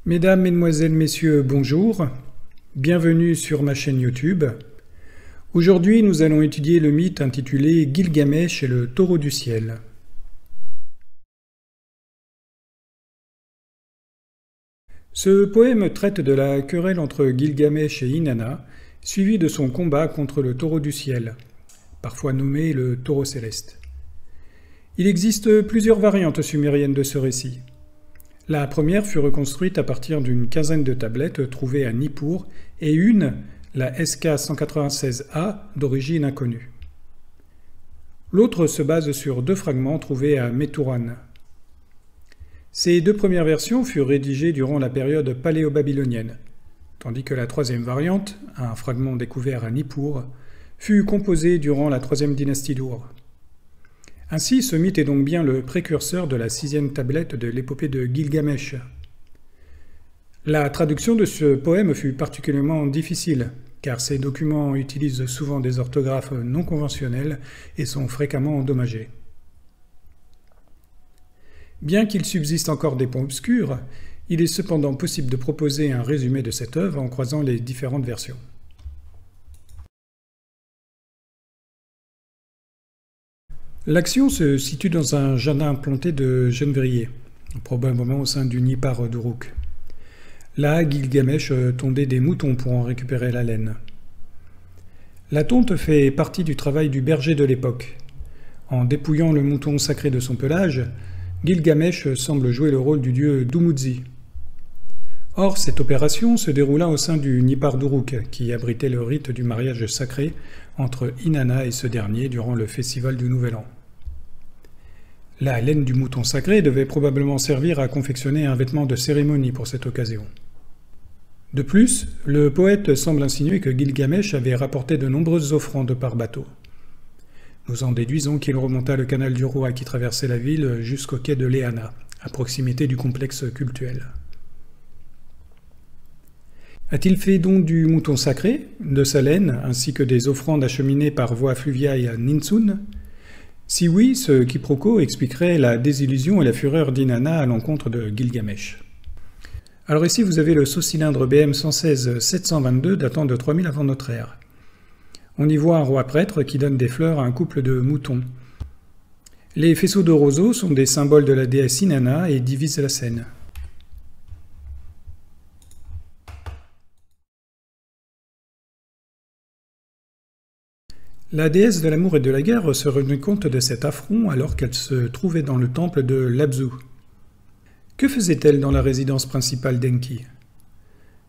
Mesdames, Mesdemoiselles, Messieurs, bonjour. Bienvenue sur ma chaîne YouTube. Aujourd'hui, nous allons étudier le mythe intitulé Gilgamesh et le taureau du ciel. Ce poème traite de la querelle entre Gilgamesh et Inanna, suivi de son combat contre le taureau du ciel, parfois nommé le taureau céleste. Il existe plusieurs variantes sumériennes de ce récit. La première fut reconstruite à partir d'une quinzaine de tablettes trouvées à Nippur et une, la SK-196A, d'origine inconnue. L'autre se base sur deux fragments trouvés à Methouran. Ces deux premières versions furent rédigées durant la période paléo-babylonienne, tandis que la troisième variante, un fragment découvert à Nippur, fut composée durant la troisième dynastie d'Ur. Ainsi, ce mythe est donc bien le précurseur de la sixième tablette de l'épopée de Gilgamesh. La traduction de ce poème fut particulièrement difficile, car ces documents utilisent souvent des orthographes non conventionnelles et sont fréquemment endommagés. Bien qu'il subsiste encore des points obscurs, il est cependant possible de proposer un résumé de cette œuvre en croisant les différentes versions. L'action se situe dans un jardin planté de genévriers, probablement au sein du Nippar d'Uruk. Là, Gilgamesh tondait des moutons pour en récupérer la laine. La tonte fait partie du travail du berger de l'époque. En dépouillant le mouton sacré de son pelage, Gilgamesh semble jouer le rôle du dieu Dumuzi. Or, cette opération se déroula au sein du Nippar d'Uruk, qui abritait le rite du mariage sacré entre Inanna et ce dernier durant le festival du Nouvel An. La laine du mouton sacré devait probablement servir à confectionner un vêtement de cérémonie pour cette occasion. De plus, le poète semble insinuer que Gilgamesh avait rapporté de nombreuses offrandes par bateau. Nous en déduisons qu'il remonta le canal du roi qui traversait la ville jusqu'au quai de Léana, à proximité du complexe cultuel. A-t-il fait don du mouton sacré, de sa laine, ainsi que des offrandes acheminées par voie fluviale à Ninsun? Si oui, ce quiproquo expliquerait la désillusion et la fureur d'Inanna à l'encontre de Gilgamesh. Alors ici, vous avez le saut-cylindre BM 116-722 datant de 3000 avant notre ère. On y voit un roi prêtre qui donne des fleurs à un couple de moutons. Les faisceaux de roseaux sont des symboles de la déesse Inanna et divisent la scène. La déesse de l'amour et de la guerre se rendit compte de cet affront alors qu'elle se trouvait dans le temple de Labzu. Que faisait-elle dans la résidence principale d'Enki?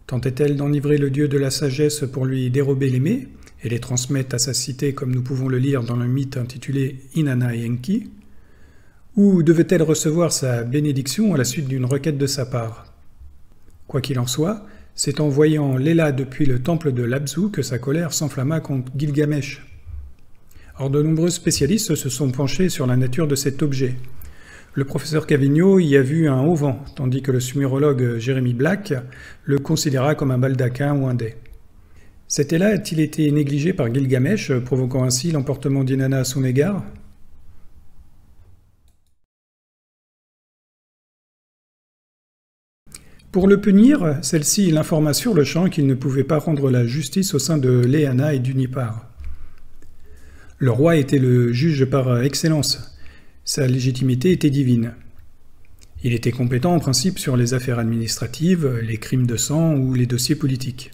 Tentait-elle d'enivrer le dieu de la sagesse pour lui dérober les mets et les transmettre à sa cité comme nous pouvons le lire dans le mythe intitulé Inanna et Enki? Ou devait-elle recevoir sa bénédiction à la suite d'une requête de sa part? Quoi qu'il en soit, c'est en voyant Léla depuis le temple de Labzu que sa colère s'enflamma contre Gilgamesh. Or, de nombreux spécialistes se sont penchés sur la nature de cet objet. Le professeur Cavigno y a vu un auvent, tandis que le sumérologue Jeremy Black le considéra comme un baldaquin ou un dais. Cet élan a-t-il été négligé par Gilgamesh, provoquant ainsi l'emportement d'Inanna à son égard? Pour le punir, celle-ci l'informa sur le champ qu'il ne pouvait pas rendre la justice au sein de Léana et du Nippar. Le roi était le juge par excellence. Sa légitimité était divine. Il était compétent en principe sur les affaires administratives, les crimes de sang ou les dossiers politiques.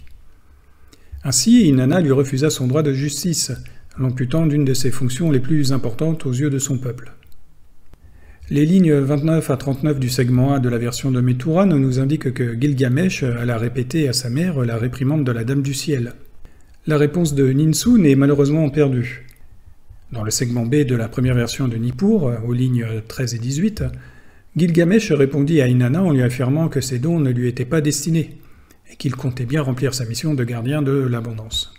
Ainsi, Inanna lui refusa son droit de justice, l'amputant d'une de ses fonctions les plus importantes aux yeux de son peuple. Les lignes 29 à 39 du segment A de la version de Methouran nous indiquent que Gilgamesh alla répéter à sa mère la réprimande de la Dame du Ciel. La réponse de Ninsun est malheureusement perdue. Dans le segment B de la première version de Nippur, aux lignes 13 et 18, Gilgamesh répondit à Inanna en lui affirmant que ses dons ne lui étaient pas destinés, et qu'il comptait bien remplir sa mission de gardien de l'abondance.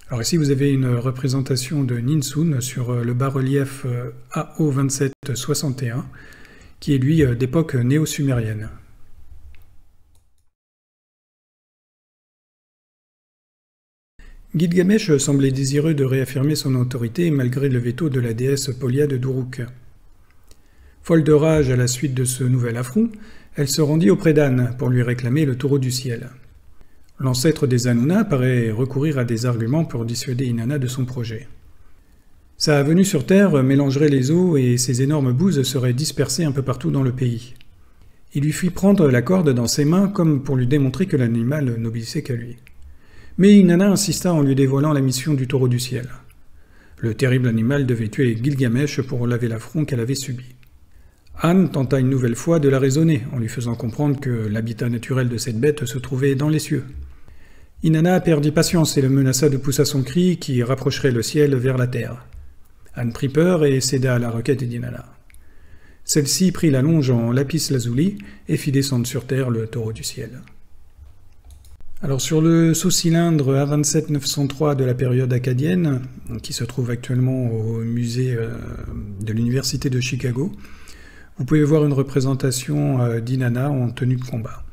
Alors ici, vous avez une représentation de Ninsun sur le bas-relief AO2761, qui est lui d'époque néo-sumérienne. Gilgamesh semblait désireux de réaffirmer son autorité malgré le veto de la déesse Polyade d'Uruk. Folle de rage à la suite de ce nouvel affront, Elle se rendit auprès d'An pour lui réclamer le taureau du ciel. L'ancêtre des Anuna paraît recourir à des arguments pour dissuader Inanna de son projet. Sa venue sur Terre mélangerait les eaux et ses énormes bouses seraient dispersées un peu partout dans le pays. Il lui fit prendre la corde dans ses mains comme pour lui démontrer que l'animal n'obéissait qu'à lui. Mais Inanna insista en lui dévoilant la mission du taureau du ciel. Le terrible animal devait tuer Gilgamesh pour laver l'affront qu'elle avait subi. An tenta une nouvelle fois de la raisonner, en lui faisant comprendre que l'habitat naturel de cette bête se trouvait dans les cieux. Inanna perdit patience et le menaça de pousser son cri qui rapprocherait le ciel vers la terre. An prit peur et céda à la requête d'Inanna. Celle-ci prit la longe en lapis-lazuli et fit descendre sur terre le taureau du ciel. Alors sur le sous-cylindre A27903 de la période acadienne, qui se trouve actuellement au musée de l'Université de Chicago, vous pouvez voir une représentation d'Inanna en tenue de combat.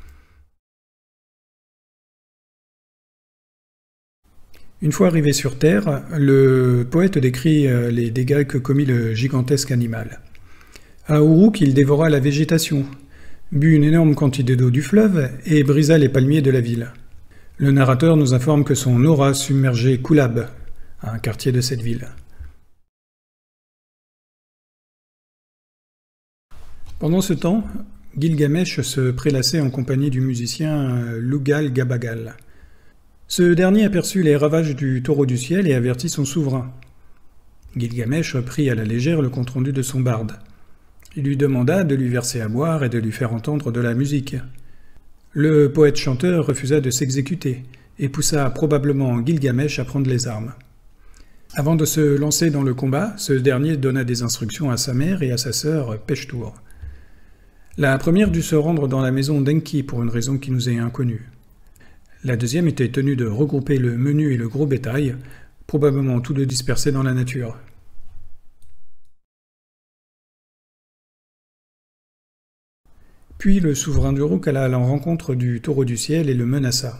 Une fois arrivé sur Terre, le poète décrit les dégâts que commit le gigantesque animal. À Uruk, il dévora la végétation, but une énorme quantité d'eau du fleuve et brisa les palmiers de la ville. Le narrateur nous informe que son aura submergeait Kulab, un quartier de cette ville. Pendant ce temps, Gilgamesh se prélassait en compagnie du musicien Lugal-Gabagal. Ce dernier aperçut les ravages du taureau du ciel et avertit son souverain. Gilgamesh prit à la légère le compte-rendu de son barde. Il lui demanda de lui verser à boire et de lui faire entendre de la musique. Le poète-chanteur refusa de s'exécuter et poussa probablement Gilgamesh à prendre les armes. Avant de se lancer dans le combat, ce dernier donna des instructions à sa mère et à sa sœur Peshtur. La première dut se rendre dans la maison d'Enki pour une raison qui nous est inconnue. La deuxième était tenue de regrouper le menu et le gros bétail, probablement tous deux dispersés dans la nature. Puis le souverain d'Uruk alla à la rencontre du taureau du ciel et le menaça.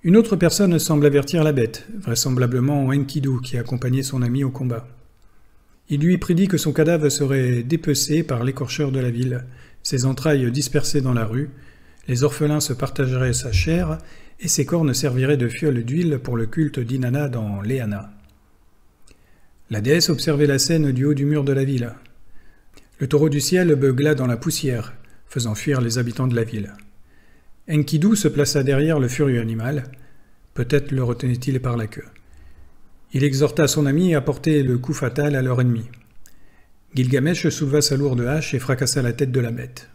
Une autre personne semble avertir la bête, vraisemblablement Enkidu qui accompagnait son ami au combat. Il lui prédit que son cadavre serait dépecé par l'écorcheur de la ville, ses entrailles dispersées dans la rue, les orphelins se partageraient sa chair et ses cornes serviraient de fiole d'huile pour le culte d'Inanna dans l'Eanna. La déesse observait la scène du haut du mur de la ville. Le taureau du ciel beugla dans la poussière, faisant fuir les habitants de la ville. Enkidu se plaça derrière le furieux animal. Peut-être le retenait-il par la queue. Il exhorta son ami à porter le coup fatal à leur ennemi. Gilgamesh souleva sa lourde hache et fracassa la tête de la bête.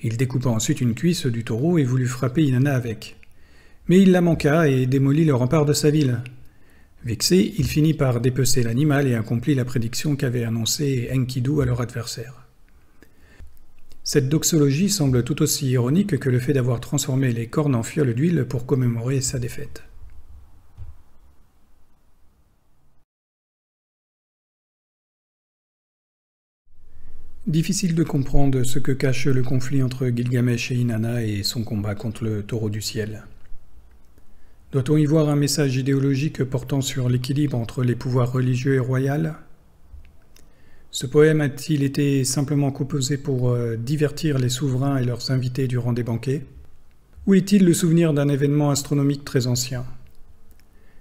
Il découpa ensuite une cuisse du taureau et voulut frapper Inanna avec. Mais il la manqua et démolit le rempart de sa ville. Vexé, il finit par dépecer l'animal et accomplit la prédiction qu'avait annoncée Enkidu à leur adversaire. Cette doxologie semble tout aussi ironique que le fait d'avoir transformé les cornes en fiole d'huile pour commémorer sa défaite. Difficile de comprendre ce que cache le conflit entre Gilgamesh et Inanna et son combat contre le taureau du ciel. Doit-on y voir un message idéologique portant sur l'équilibre entre les pouvoirs religieux et royaux ? Ce poème a-t-il été simplement composé pour divertir les souverains et leurs invités durant des banquets ? Ou est-il le souvenir d'un événement astronomique très ancien ?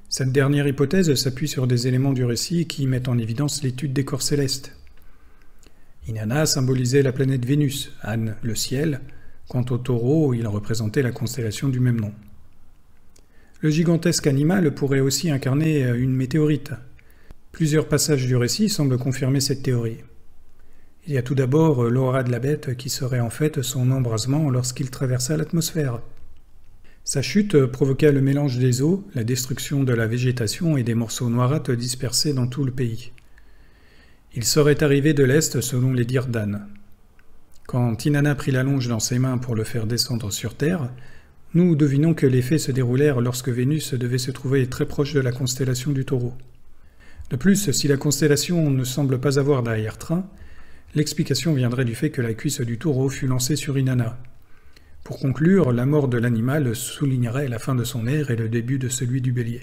Cette dernière hypothèse s'appuie sur des éléments du récit qui mettent en évidence l'étude des corps célestes. Inanna symbolisait la planète Vénus, An le ciel, quant au taureau, il représentait la constellation du même nom. Le gigantesque animal pourrait aussi incarner une météorite. Plusieurs passages du récit semblent confirmer cette théorie. Il y a tout d'abord l'aura de la bête qui serait en fait son embrasement lorsqu'il traversa l'atmosphère. Sa chute provoqua le mélange des eaux, la destruction de la végétation et des morceaux noirâtres dispersés dans tout le pays. Il serait arrivé de l'Est selon les dires d'An. Quand Inanna prit la longe dans ses mains pour le faire descendre sur Terre, nous devinons que les faits se déroulèrent lorsque Vénus devait se trouver très proche de la constellation du Taureau. De plus, si la constellation ne semble pas avoir d'arrière-train, l'explication viendrait du fait que la cuisse du taureau fut lancée sur Inanna. Pour conclure, la mort de l'animal soulignerait la fin de son ère et le début de celui du bélier.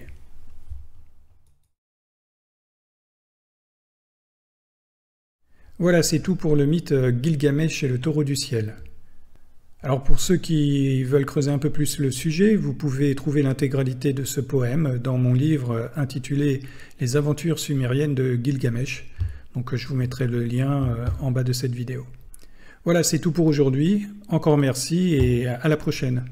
Voilà, c'est tout pour le mythe Gilgamesh et le taureau du ciel. Alors pour ceux qui veulent creuser un peu plus le sujet, vous pouvez trouver l'intégralité de ce poème dans mon livre intitulé « Les aventures sumériennes de Gilgamesh ». Donc je vous mettrai le lien en bas de cette vidéo. Voilà, c'est tout pour aujourd'hui. Encore merci et à la prochaine.